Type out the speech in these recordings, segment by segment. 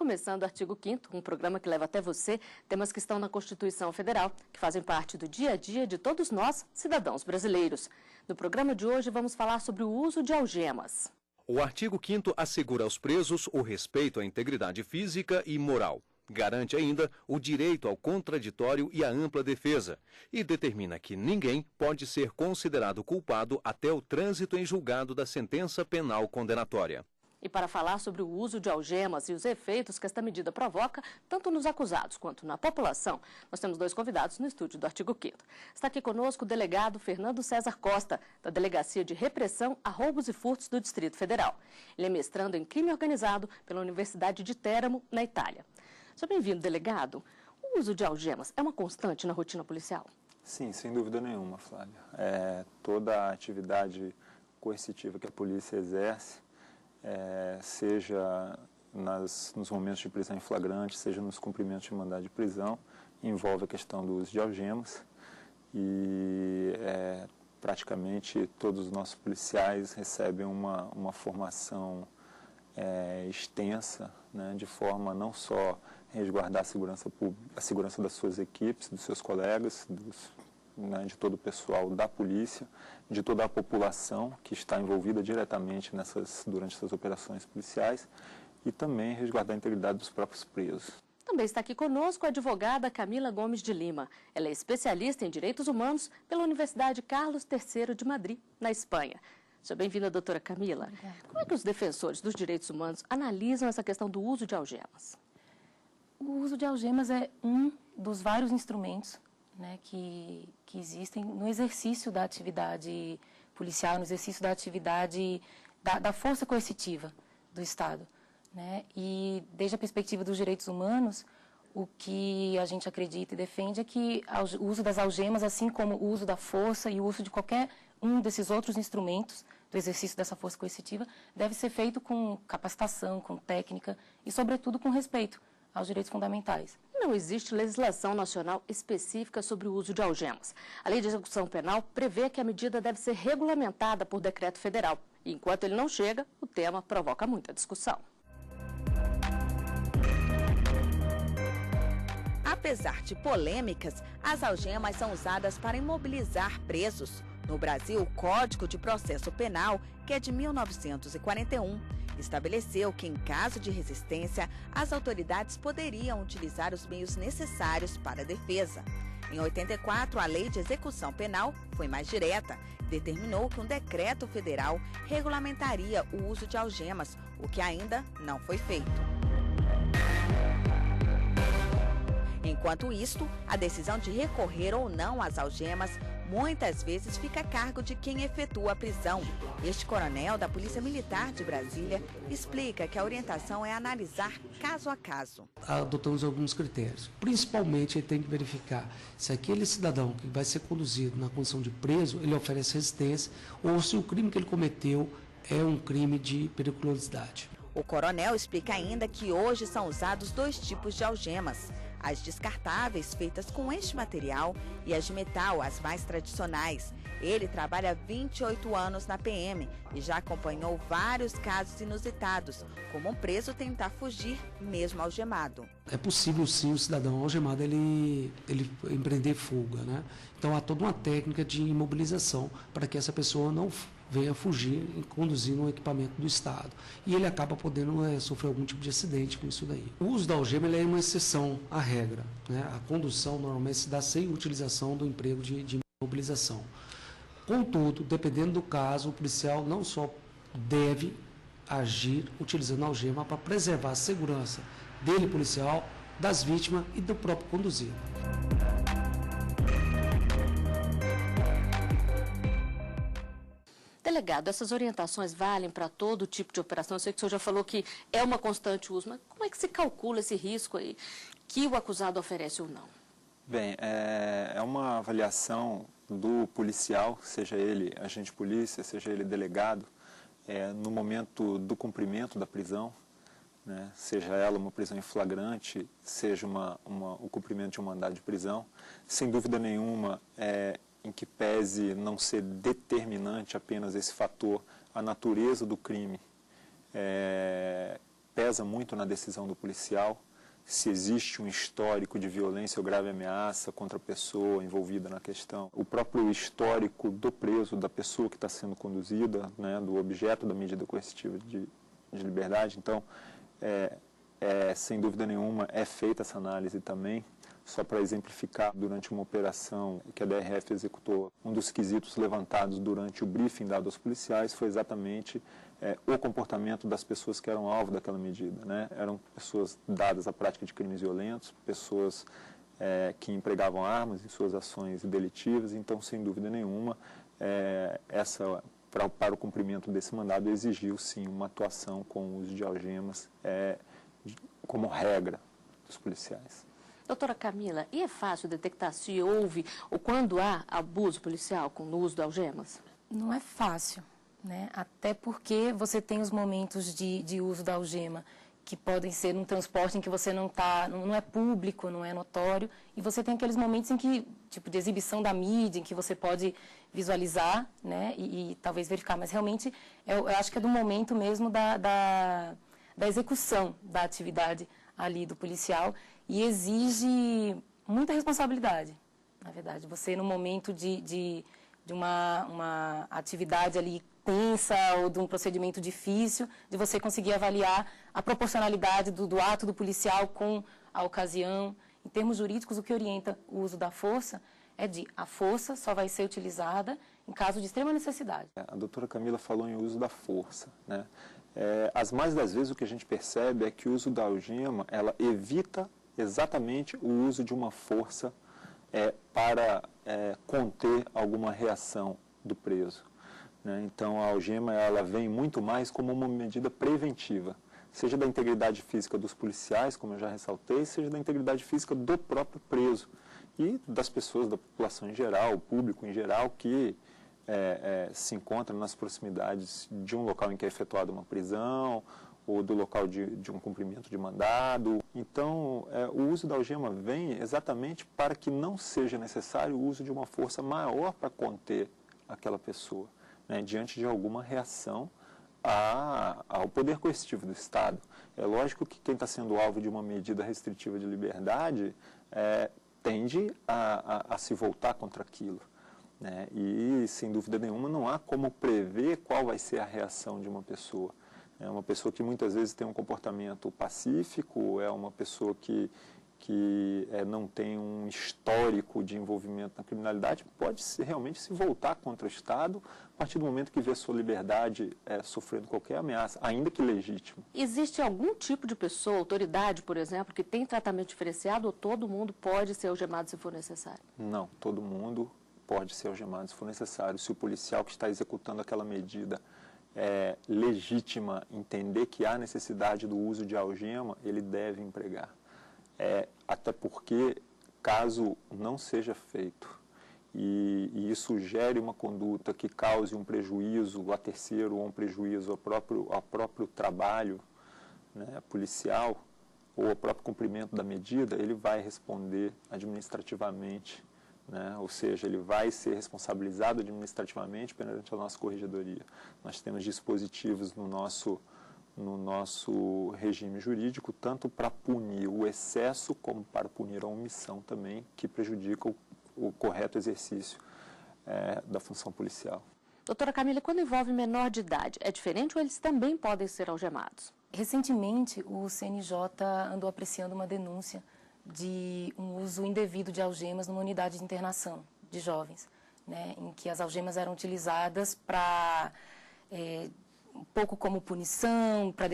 começando o Artigo 5º, um programa que leva até você temas que estão na Constituição Federal, que fazem parte do dia a dia de todos nós, cidadãos brasileiros. No programa de hoje vamos falar sobre o uso de algemas. O artigo 5º assegura aos presos o respeito à integridade física e moral. Garante ainda o direito ao contraditório e à ampla defesa e determina que ninguém pode ser considerado culpado até o trânsito em julgado da sentença penal condenatória. E para falar sobre o uso de algemas e os efeitos que esta medida provoca, tanto nos acusados quanto na população, nós temos dois convidados no estúdio do Artigo 5º. Está aqui conosco o delegado Fernando César Costa, da Delegacia de Repressão a Roubos e Furtos do Distrito Federal. Ele é mestrando em crime organizado pela Universidade de Teramo, na Itália. Seja bem-vindo, delegado. O uso de algemas é uma constante na rotina policial? Sim, sem dúvida nenhuma, Flávia. Toda a atividade coercitiva que a polícia exerce, seja nos momentos de prisão em flagrante, seja nos cumprimentos de mandado de prisão, envolve a questão do uso de algemas e praticamente todos os nossos policiais recebem uma formação extensa, né, de forma não só resguardar a segurança das suas equipes, dos seus colegas, de todo o pessoal da polícia, de toda a população que está envolvida diretamente durante essas operações policiais e também resguardar a integridade dos próprios presos. Também está aqui conosco a advogada Camila Gomes de Lima. Ela é especialista em direitos humanos pela Universidade Carlos III de Madrid, na Espanha. Seja bem-vinda, doutora Camila. Obrigada. Como é que os defensores dos direitos humanos analisam essa questão do uso de algemas? O uso de algemas é um dos vários instrumentos, né, que existem no exercício da atividade policial, no exercício da atividade da força coercitiva do Estado, né? E desde a perspectiva dos direitos humanos, o que a gente acredita e defende é que o uso das algemas, assim como o uso da força e o uso de qualquer um desses outros instrumentos do exercício dessa força coercitiva, deve ser feito com capacitação, com técnica e, sobretudo, com respeito aos direitos fundamentais. Não existe legislação nacional específica sobre o uso de algemas. A Lei de Execução Penal prevê que a medida deve ser regulamentada por decreto federal. E enquanto ele não chega, o tema provoca muita discussão. Apesar de polêmicas, as algemas são usadas para imobilizar presos. No Brasil, o Código de Processo Penal, que é de 1941, estabeleceu que, em caso de resistência, as autoridades poderiam utilizar os meios necessários para a defesa. Em 84, a Lei de Execução Penal foi mais direta. Determinou que um decreto federal regulamentaria o uso de algemas, o que ainda não foi feito. Enquanto isto, a decisão de recorrer ou não às algemas muitas vezes fica a cargo de quem efetua a prisão. Este coronel da Polícia Militar de Brasília explica que a orientação é analisar caso a caso. Adotamos alguns critérios. Principalmente, ele tem que verificar se aquele cidadão que vai ser conduzido na condição de preso, ele oferece resistência ou se o crime que ele cometeu é um crime de periculosidade. O coronel explica ainda que hoje são usados dois tipos de algemas: as descartáveis, feitas com este material, e as de metal, as mais tradicionais. Ele trabalha há 28 anos na PM e já acompanhou vários casos inusitados, como um preso tentar fugir mesmo algemado. É possível, sim, o cidadão algemado ele empreender fuga, né? Então, há toda uma técnica de imobilização para que essa pessoa não venha fugir conduzindo um equipamento do Estado. E ele acaba podendo sofrer algum tipo de acidente com isso daí. O uso da algema é uma exceção à regra, né? A condução normalmente se dá sem utilização do emprego de imobilização. Contudo, dependendo do caso, o policial não só deve agir utilizando a algema para preservar a segurança dele, policial, das vítimas e do próprio conduzido. Delegado, essas orientações valem para todo tipo de operação? Eu sei que o senhor já falou que é uma constante uso, mas como é que se calcula esse risco aí que o acusado oferece ou não? Bem, é uma avaliação do policial, seja ele agente de polícia, seja ele delegado, no momento do cumprimento da prisão, né, seja ela uma prisão em flagrante, seja o cumprimento de um mandado de prisão. Sem dúvida nenhuma, em que pese não ser determinante apenas esse fator, a natureza do crime pesa muito na decisão do policial, se existe um histórico de violência ou grave ameaça contra a pessoa envolvida na questão. O próprio histórico do preso, da pessoa que está sendo conduzida, né, do objeto da medida coercitiva de liberdade. Então, sem dúvida nenhuma, é feita essa análise também. Só para exemplificar, durante uma operação que a DRF executou, um dos quesitos levantados durante o briefing dado aos policiais foi exatamente o comportamento das pessoas que eram alvo daquela medida, né? Eram pessoas dadas à prática de crimes violentos, pessoas que empregavam armas em suas ações delitivas. Então, sem dúvida nenhuma, para o cumprimento desse mandado exigiu, sim, uma atuação com o uso de algemas como regra dos policiais. Doutora Camila, e é fácil detectar se houve ou quando há abuso policial com o uso de algemas? Não é fácil, né? Até porque você tem os momentos de uso da algema que podem ser num transporte em que você não é público, não é notório, e você tem aqueles momentos em que, tipo de exibição da mídia, em que você pode visualizar, né, e talvez verificar, mas realmente eu acho que é do momento mesmo da execução da atividade ali do policial, e exige muita responsabilidade, na verdade. Você, no momento de uma atividade ali tensa ou de um procedimento difícil, de você conseguir avaliar a proporcionalidade do ato do policial com a ocasião. Em termos jurídicos, o que orienta o uso da força é a força só vai ser utilizada em caso de extrema necessidade. A doutora Camila falou em uso da força, né? As mais das vezes o que a gente percebe é que o uso da algema, ela evita exatamente o uso de uma força para conter alguma reação do preso, né? Então, a algema ela vem muito mais como uma medida preventiva, seja da integridade física dos policiais, como eu já ressaltei, seja da integridade física do próprio preso e das pessoas, da população em geral, o público em geral, que se encontra nas proximidades de um local em que é efetuada uma prisão ou do local de um cumprimento de mandado. Então, o uso da algema vem exatamente para que não seja necessário o uso de uma força maior para conter aquela pessoa, né, diante de alguma reação ao poder coercitivo do Estado. É lógico que quem está sendo alvo de uma medida restritiva de liberdade tende a se voltar contra aquilo, né? E, sem dúvida nenhuma, não há como prever qual vai ser a reação de uma pessoa. É uma pessoa que muitas vezes tem um comportamento pacífico, é uma pessoa que não tem um histórico de envolvimento na criminalidade, pode realmente se voltar contra o Estado a partir do momento que vê sua liberdade sofrendo qualquer ameaça, ainda que legítima. Existe algum tipo de pessoa, autoridade, por exemplo, que tem tratamento diferenciado ou todo mundo pode ser algemado se for necessário? Não, todo mundo pode ser algemado se for necessário. Se o policial que está executando aquela medida legítima entender que há necessidade do uso de algema, ele deve empregar. Até porque, caso não seja feito e isso gere uma conduta que cause um prejuízo a terceiro ou um prejuízo ao próprio trabalho, né, policial ou ao próprio cumprimento da medida, ele vai responder administrativamente, né? Ou seja, ele vai ser responsabilizado administrativamente perante a nossa corregedoria. Nós temos dispositivos no nosso regime jurídico, tanto para punir o excesso como para punir a omissão também, que prejudica o correto exercício da função policial. Doutora Camila, quando envolve menor de idade, é diferente ou eles também podem ser algemados? Recentemente, o CNJ andou apreciando uma denúncia de um uso indevido de algemas numa unidade de internação de jovens, né, em que as algemas eram utilizadas para um pouco como punição, para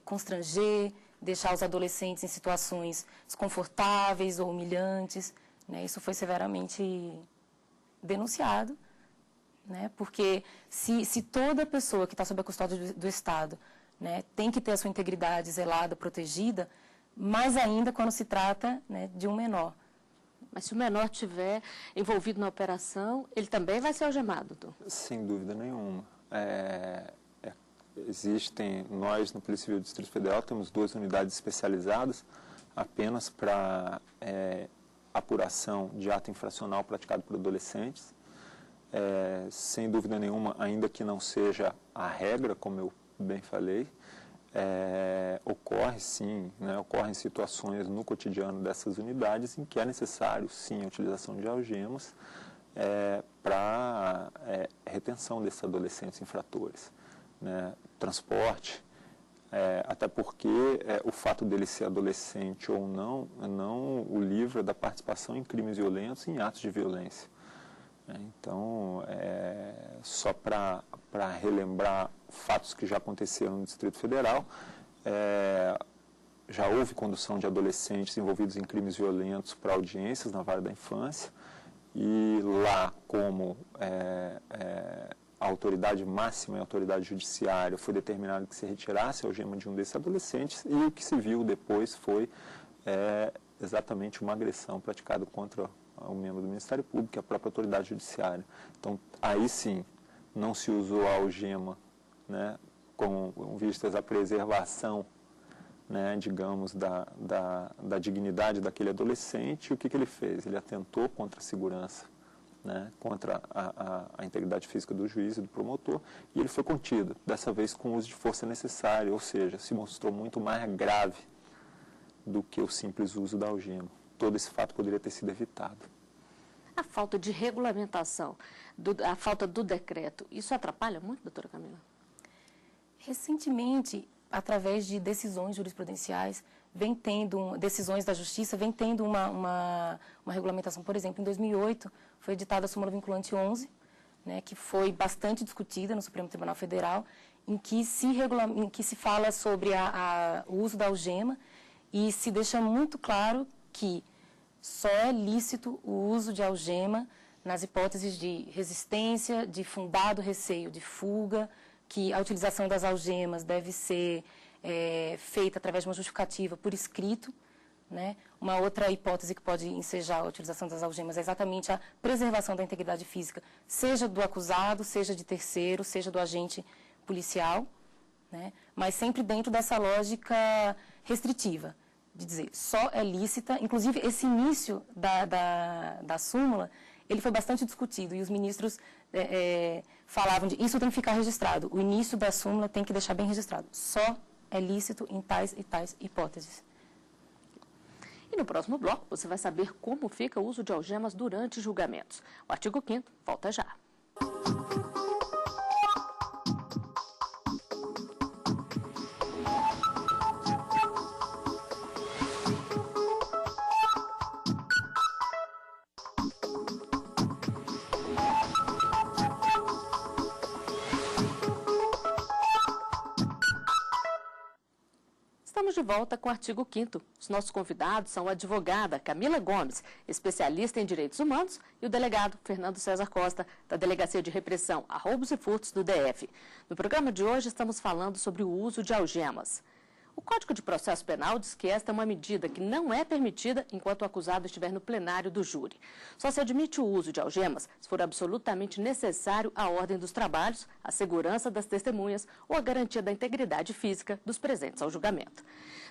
constranger, deixar os adolescentes em situações desconfortáveis ou humilhantes, né? Isso foi severamente denunciado, né? Porque se toda pessoa que está sob a custódia do Estado, né, tem que ter a sua integridade zelada, protegida, mais ainda quando se trata, né, de um menor. Mas se o menor estiver envolvido na operação, ele também vai ser algemado, doutor? Sem dúvida nenhuma. Nós no Polícia Civil do Distrito Federal temos 2 unidades especializadas apenas para apuração de ato infracional praticado por adolescentes. Sem dúvida nenhuma, ainda que não seja a regra, como eu bem falei, ocorre sim, né, ocorrem situações no cotidiano dessas unidades em que é necessário sim a utilização de algemas para retenção desses adolescentes infratores, né, transporte, até porque o fato dele ser adolescente ou não o livra da participação em crimes violentos e em atos de violência. Então, só para relembrar fatos que já aconteceram no Distrito Federal, já houve condução de adolescentes envolvidos em crimes violentos para audiências na vara da infância, e lá, como a autoridade máxima e a autoridade judiciária, foi determinado que se retirasse a algema de um desses adolescentes, e o que se viu depois foi exatamente uma agressão praticada contra um membro do Ministério Público e a própria autoridade judiciária. Então, aí sim, não se usou a algema, né, com vistas à preservação, né, digamos, da dignidade daquele adolescente. E o que ele fez? Ele atentou contra a segurança, né, contra a integridade física do juiz e do promotor, e ele foi contido, dessa vez com o uso de força necessária, ou seja, se mostrou muito mais grave do que o simples uso da algema. Todo esse fato poderia ter sido evitado. A falta de regulamentação, a falta do decreto, isso atrapalha muito, doutora Camila? Recentemente, através de decisões jurisprudenciais, decisões da Justiça, vem tendo uma regulamentação. Por exemplo, em 2008, foi editada a súmula vinculante 11, né, que foi bastante discutida no Supremo Tribunal Federal, em que se fala sobre o uso da algema e se deixa muito claro que só é lícito o uso de algema nas hipóteses de resistência, de fundado receio de fuga, que a utilização das algemas deve ser feita através de uma justificativa por escrito, né? Uma outra hipótese que pode ensejar a utilização das algemas é exatamente a preservação da integridade física, seja do acusado, seja de terceiro, seja do agente policial, né? Mas sempre dentro dessa lógica restritiva, de dizer, só é lícita. Inclusive, esse início da súmula, ele foi bastante discutido, e os ministros falavam de, isso tem que ficar registrado, o início da súmula tem que deixar bem registrado, só é lícito em tais e tais hipóteses. E no próximo bloco, você vai saber como fica o uso de algemas durante julgamentos. O artigo 5º volta já. Estamos de volta com o artigo 5º. Os nossos convidados são a advogada Camila Gomes, especialista em direitos humanos, e o delegado Fernando César Costa, da Delegacia de Repressão a Roubos e Furtos do DF. No programa de hoje estamos falando sobre o uso de algemas. O Código de Processo Penal diz que esta é uma medida que não é permitida enquanto o acusado estiver no plenário do júri. Só se admite o uso de algemas se for absolutamente necessário à ordem dos trabalhos, à segurança das testemunhas ou à garantia da integridade física dos presentes ao julgamento.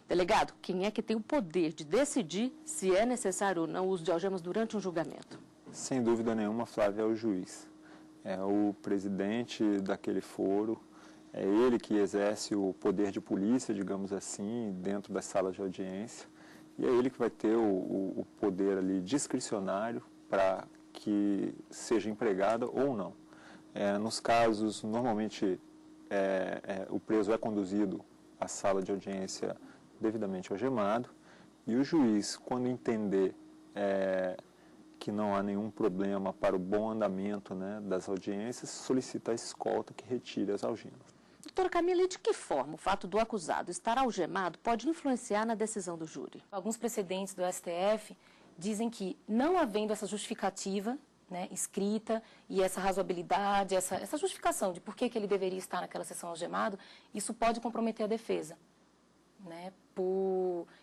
Delegado, quem é que tem o poder de decidir se é necessário ou não o uso de algemas durante um julgamento? Sem dúvida nenhuma, Flávia, é o juiz. É o presidente daquele foro. É ele que exerce o poder de polícia, digamos assim, dentro das salas de audiência. E é ele que vai ter o poder ali discricionário para que seja empregada ou não. Nos casos, normalmente, o preso é conduzido à sala de audiência devidamente algemado, e o juiz, quando entender que não há nenhum problema para o bom andamento, né, das audiências, solicita a escolta que retire as algemas. Doutora Camila, e de que forma o fato do acusado estar algemado pode influenciar na decisão do júri? Alguns precedentes do STF dizem que, não havendo essa justificativa, né, escrita, e essa razoabilidade, essa justificação de por que ele deveria estar naquela sessão algemado, isso pode comprometer a defesa. Né,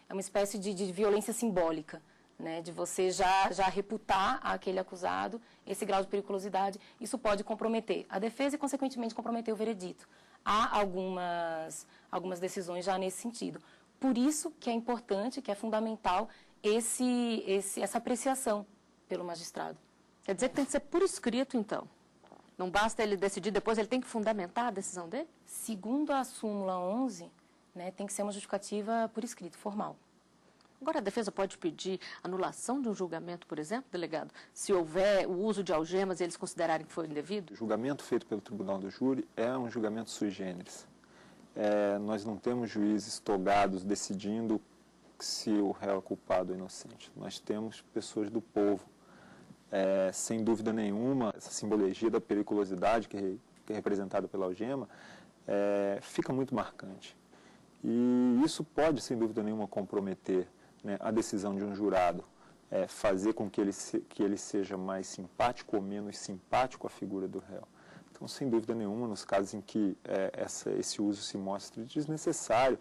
é uma espécie de violência simbólica, né, de você já reputar àquele acusado esse grau de periculosidade. Isso pode comprometer a defesa e, consequentemente, comprometer o veredito. Há algumas decisões já nesse sentido. Por isso que é importante, que é fundamental essa apreciação pelo magistrado. Quer dizer que tem que ser por escrito, então? Não basta ele decidir, depois ele tem que fundamentar a decisão dele? Segundo a súmula 11, né, tem que ser uma justificativa por escrito, formal. Agora, a defesa pode pedir anulação de um julgamento, por exemplo, delegado, se houver o uso de algemas e eles considerarem que foi indevido? O julgamento feito pelo tribunal do júri é um julgamento sui generis. Nós não temos juízes togados decidindo se o réu é culpado ou inocente. Nós temos pessoas do povo. Sem dúvida nenhuma, essa simbologia da periculosidade que é representada pela algema fica muito marcante. E isso pode, sem dúvida nenhuma, comprometer, né, a decisão de um jurado, fazer com que ele seja mais simpático ou menos simpático à figura do réu. Então, sem dúvida nenhuma, nos casos em que esse uso se mostre desnecessário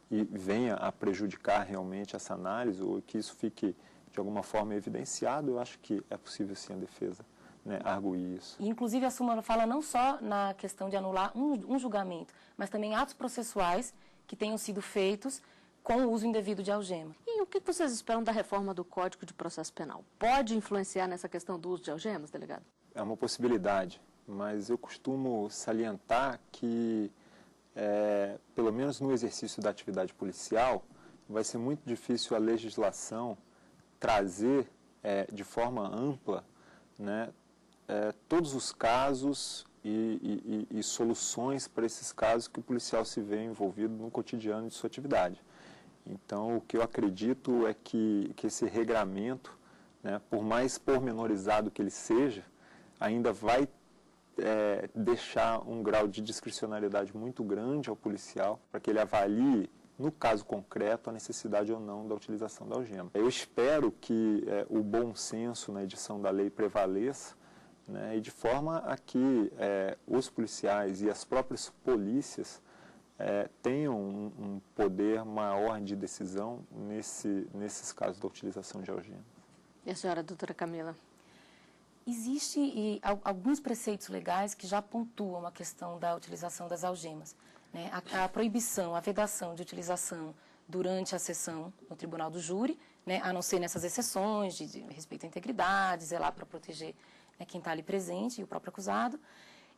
e venha a prejudicar realmente essa análise, ou que isso fique de alguma forma evidenciado, eu acho que é possível sim a defesa, né, arguir isso. E, inclusive, a súmula fala não só na questão de anular um julgamento, mas também atos processuais que tenham sido feitos com o uso indevido de algema. E o que vocês esperam da reforma do Código de Processo Penal? Pode influenciar nessa questão do uso de algemas, delegado? É uma possibilidade, mas eu costumo salientar que, pelo menos no exercício da atividade policial, vai ser muito difícil a legislação trazer de forma ampla, né, todos os casos e soluções para esses casos que o policial se vê envolvido no cotidiano de sua atividade. Então, o que eu acredito é que esse regramento, né, por mais pormenorizado que ele seja, ainda vai deixar um grau de discricionariedade muito grande ao policial para que ele avalie, no caso concreto, a necessidade ou não da utilização da algema. Eu espero que o bom senso na edição da lei prevaleça, né, e de forma a que os policiais e as próprias polícias tenham um poder maior de decisão nesses casos da utilização de algema. E a senhora, doutora Camila? Existem alguns preceitos legais que já pontuam a questão da utilização das algemas, né? A proibição, a vedação de utilização durante a sessão no tribunal do júri, né, a não ser nessas exceções de respeito à integridade, zelar para proteger, né, quem está ali presente e o próprio acusado,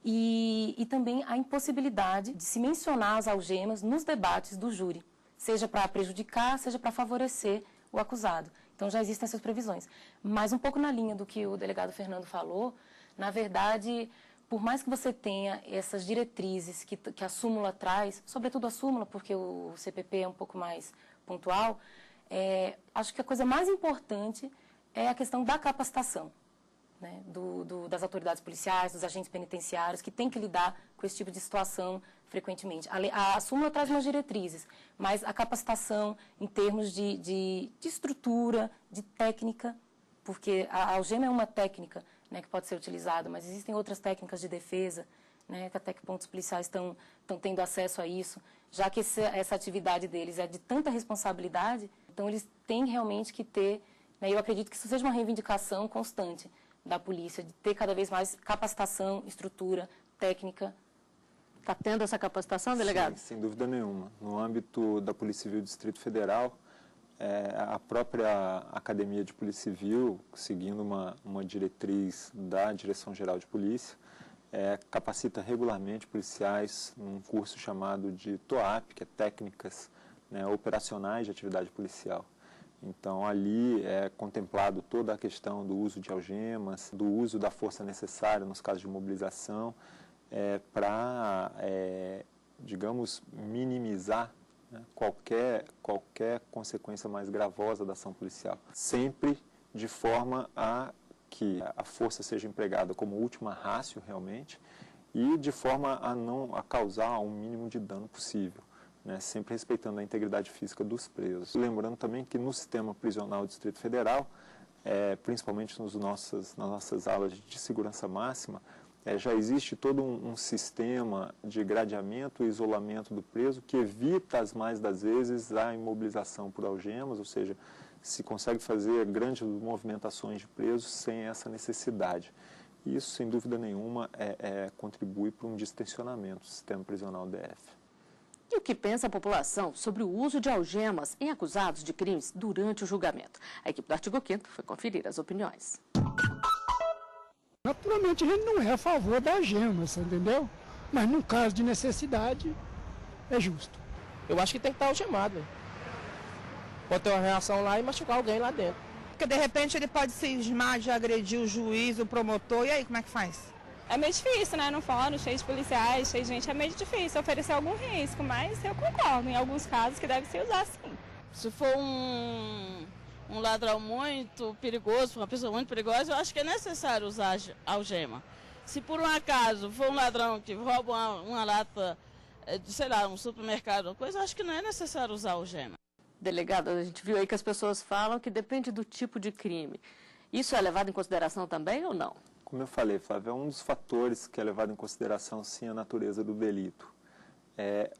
e também a impossibilidade de se mencionar as algemas nos debates do júri, seja para prejudicar, seja para favorecer o acusado. Então, já existem essas previsões. Mas um pouco na linha do que o delegado Fernando falou, na verdade, por mais que você tenha essas diretrizes que a súmula traz, sobretudo a súmula, porque o CPP é um pouco mais pontual, acho que a coisa mais importante é a questão da capacitação, né, das autoridades policiais, dos agentes penitenciários, que têm que lidar com esse tipo de situação frequentemente. A súmula traz umas diretrizes, mas a capacitação em termos de estrutura, de técnica, porque a algema é uma técnica, né, que pode ser utilizada, mas existem outras técnicas de defesa, né, que até que pontos policiais estão tendo acesso a isso, já que essa atividade deles é de tanta responsabilidade, então eles têm realmente que ter, né, eu acredito que isso seja uma reivindicação constante da polícia, de ter cada vez mais capacitação, estrutura, técnica. Está tendo essa capacitação, delegado? Sim, sem dúvida nenhuma. No âmbito da Polícia Civil do Distrito Federal, a própria Academia de Polícia Civil, seguindo uma diretriz da Direção-Geral de Polícia, capacita regularmente policiais num curso chamado de TOAP, que é Técnicas, né, Operacionais de Atividade Policial. Então, ali é contemplado toda a questão do uso de algemas, do uso da força necessária nos casos de mobilização, para, digamos, minimizar, né, qualquer consequência mais gravosa da ação policial. Sempre de forma a que a força seja empregada como última rácio, realmente, e de forma a causar o mínimo de dano possível, né, sempre respeitando a integridade física dos presos. Lembrando também que no sistema prisional do Distrito Federal, principalmente nas nossas aulas de segurança máxima, já existe todo um sistema de gradeamento e isolamento do preso que evita, as mais das vezes, a imobilização por algemas, ou seja, se consegue fazer grandes movimentações de presos sem essa necessidade. E isso, sem dúvida nenhuma, contribui para um distensionamento do sistema prisional DF. E o que pensa a população sobre o uso de algemas em acusados de crimes durante o julgamento? A equipe do Artigo 5º foi conferir as opiniões. Naturalmente, a gente não é a favor da algema, entendeu? Mas, num caso de necessidade, é justo. Eu acho que tem que estar algemado. Pode ter uma reação lá e machucar alguém lá dentro. Porque de repente ele pode cismar de agredir o juiz, o promotor, e aí como é que faz? É meio difícil, né? No fórum, cheio de policiais, cheio de gente, é meio difícil oferecer algum risco, mas eu concordo, em alguns casos que deve se usar sim. Se for um ladrão muito perigoso, uma pessoa muito perigosa, eu acho que é necessário usar algema. Se por um acaso for um ladrão que rouba uma lata de, sei lá, um supermercado, coisa, eu acho que não é necessário usar algema. Delegado, a gente viu aí que as pessoas falam que depende do tipo de crime. Isso é levado em consideração também ou não? Como eu falei, Flávio, é um dos fatores que é levado em consideração, sim, a natureza do delito.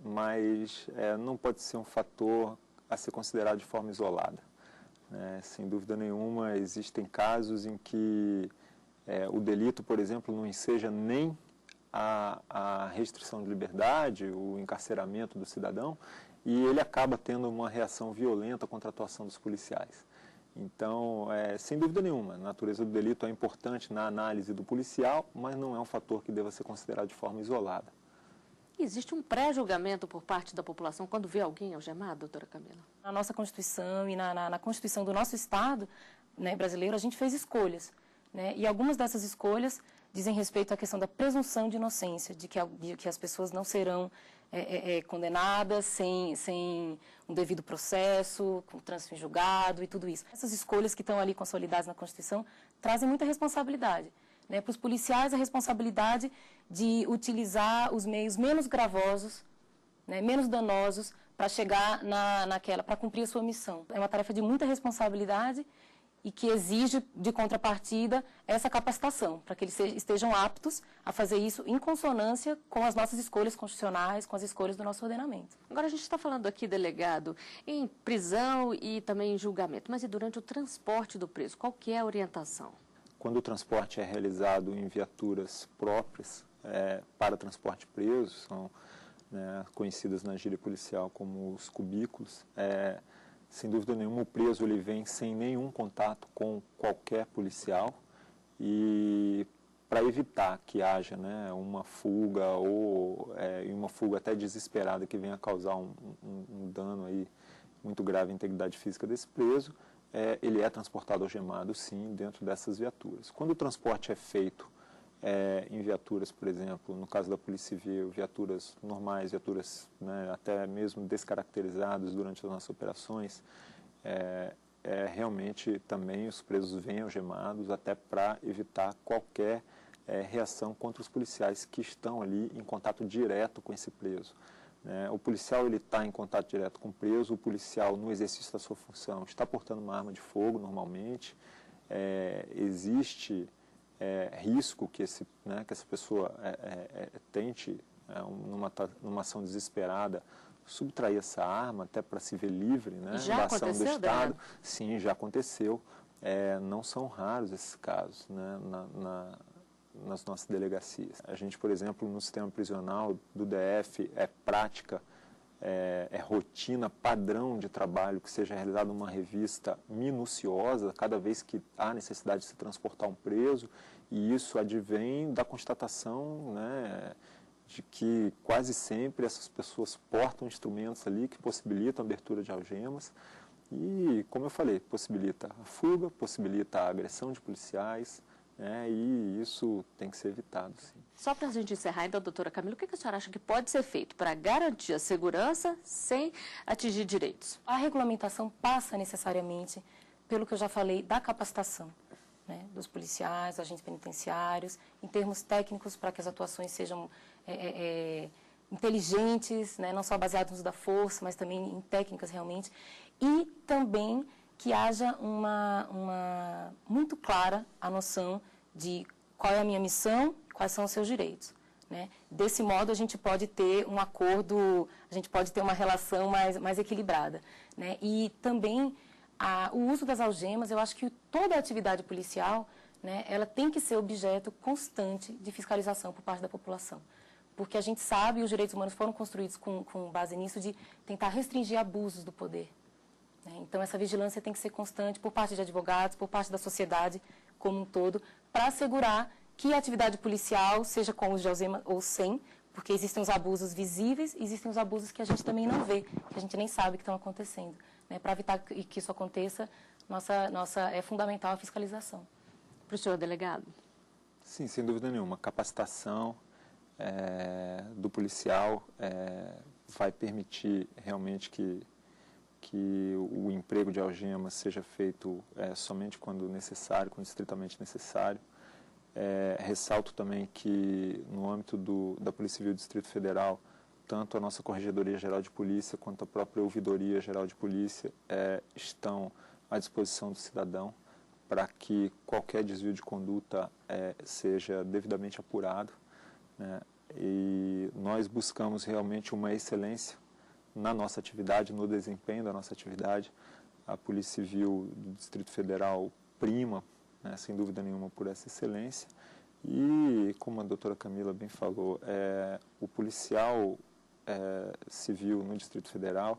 Mas não pode ser um fator a ser considerado de forma isolada. Sem dúvida nenhuma, existem casos em que o delito, por exemplo, não enseja nem a restrição de liberdade, o encarceramento do cidadão, e ele acaba tendo uma reação violenta contra a atuação dos policiais. Então, sem dúvida nenhuma, a natureza do delito é importante na análise do policial, mas não é um fator que deva ser considerado de forma isolada. Existe um pré-julgamento por parte da população quando vê alguém algemado, doutora Camila? Na nossa Constituição e na Constituição do nosso Estado, né, brasileiro, a gente fez escolhas. Né, e algumas dessas escolhas dizem respeito à questão da presunção de inocência, de que as pessoas não serão condenadas sem um devido processo, com trânsito em julgado e tudo isso. Essas escolhas que estão ali consolidadas na Constituição trazem muita responsabilidade. Né? Para os policiais, a responsabilidade de utilizar os meios menos gravosos, né, menos danosos, para chegar para cumprir a sua missão. É uma tarefa de muita responsabilidade e que exige, de contrapartida, essa capacitação, para que eles estejam aptos a fazer isso em consonância com as nossas escolhas constitucionais, com as escolhas do nosso ordenamento. Agora, a gente está falando aqui, delegado, em prisão e também em julgamento, mas e durante o transporte do preso, qual que é a orientação? Quando o transporte é realizado em viaturas próprias para transporte preso, são conhecidas na gíria policial como os cubículos, sem dúvida nenhuma, o preso ele vem sem nenhum contato com qualquer policial e para evitar que haja uma fuga ou uma fuga até desesperada que venha a causar um dano aí muito grave à integridade física desse preso, ele é transportado algemado, sim, dentro dessas viaturas. Quando o transporte é feito em viaturas, por exemplo, no caso da Polícia Civil, viaturas normais, viaturas até mesmo descaracterizadas durante as nossas operações, realmente também os presos vêm algemados até para evitar qualquer reação contra os policiais que estão ali em contato direto com esse preso. O policial está em contato direto com o preso, o policial no exercício da sua função está portando uma arma de fogo normalmente, existe risco que essa pessoa tente, numa ação desesperada, subtrair essa arma até para se ver livre Já da ação do aconteceu, Estado. Daniel? Sim, já aconteceu. Não são raros esses casos nas nossas delegacias. A gente, por exemplo, no sistema prisional do DF, prática, rotina, padrão de trabalho que seja realizada uma revista minuciosa cada vez que há necessidade de se transportar um preso, e isso advém da constatação de que quase sempre essas pessoas portam instrumentos ali que possibilitam a abertura de algemas e, como eu falei, possibilita a fuga, possibilita a agressão de policiais, e isso tem que ser evitado, sim. Só para a gente encerrar, então, doutora Camila, o que a senhora acha que pode ser feito para garantir a segurança sem atingir direitos? A regulamentação passa necessariamente pelo que eu já falei da capacitação, dos policiais, agentes penitenciários, em termos técnicos, para que as atuações sejam inteligentes, não só baseadas no uso da força, mas também em técnicas realmente, e também que haja muito clara a noção de qual é a minha missão, quais são os seus direitos. Desse modo, a gente pode ter um acordo, a gente pode ter uma relação mais equilibrada. E também o uso das algemas, eu acho que toda a atividade policial, ela tem que ser objeto constante de fiscalização por parte da população. Porque a gente sabe, e os direitos humanos foram construídos com base nisso, de tentar restringir abusos do poder. Então, essa vigilância tem que ser constante por parte de advogados, por parte da sociedade como um todo, para assegurar que a atividade policial, seja com uso de algema ou sem, Porque existem os abusos visíveis e existem os abusos que a gente também não vê, que a gente nem sabe que estão acontecendo. Né? Para evitar que isso aconteça, é fundamental a fiscalização. Para o senhor, delegado? Sim, sem dúvida nenhuma. Capacitação do policial vai permitir realmente que o emprego de algemas seja feito somente quando necessário, quando estritamente necessário. Ressalto também que no âmbito da Polícia Civil do Distrito Federal, tanto a nossa Corregedoria Geral de Polícia quanto a própria Ouvidoria Geral de Polícia estão à disposição do cidadão para que qualquer desvio de conduta seja devidamente apurado, né? E nós buscamos realmente uma excelência na nossa atividade, no desempenho da nossa atividade. A Polícia Civil do Distrito Federal prima, né, sem dúvida nenhuma, por essa excelência. E, como a doutora Camila bem falou, o policial civil no Distrito Federal,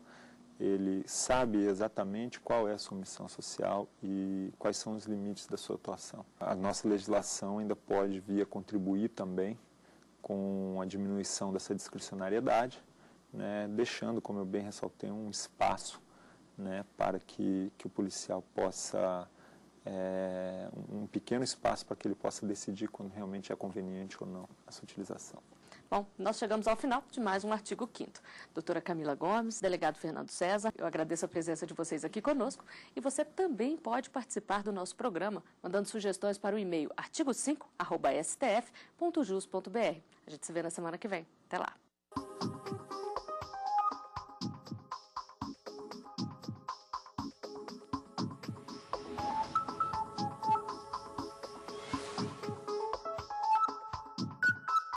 ele sabe exatamente qual é a sua missão social e quais são os limites da sua atuação. A nossa legislação ainda pode vir a contribuir também com a diminuição dessa discricionariedade, né, deixando, como eu bem ressaltei, um espaço, né, para que o policial possa, um pequeno espaço para que ele possa decidir quando realmente é conveniente ou não essa utilização. Bom, nós chegamos ao final de mais um Artigo 5º. Doutora Camila Gomes, delegado Fernando César, eu agradeço a presença de vocês aqui conosco e você também pode participar do nosso programa, mandando sugestões para o e-mail artigo5@stf.jus.br. A gente se vê na semana que vem. Até lá.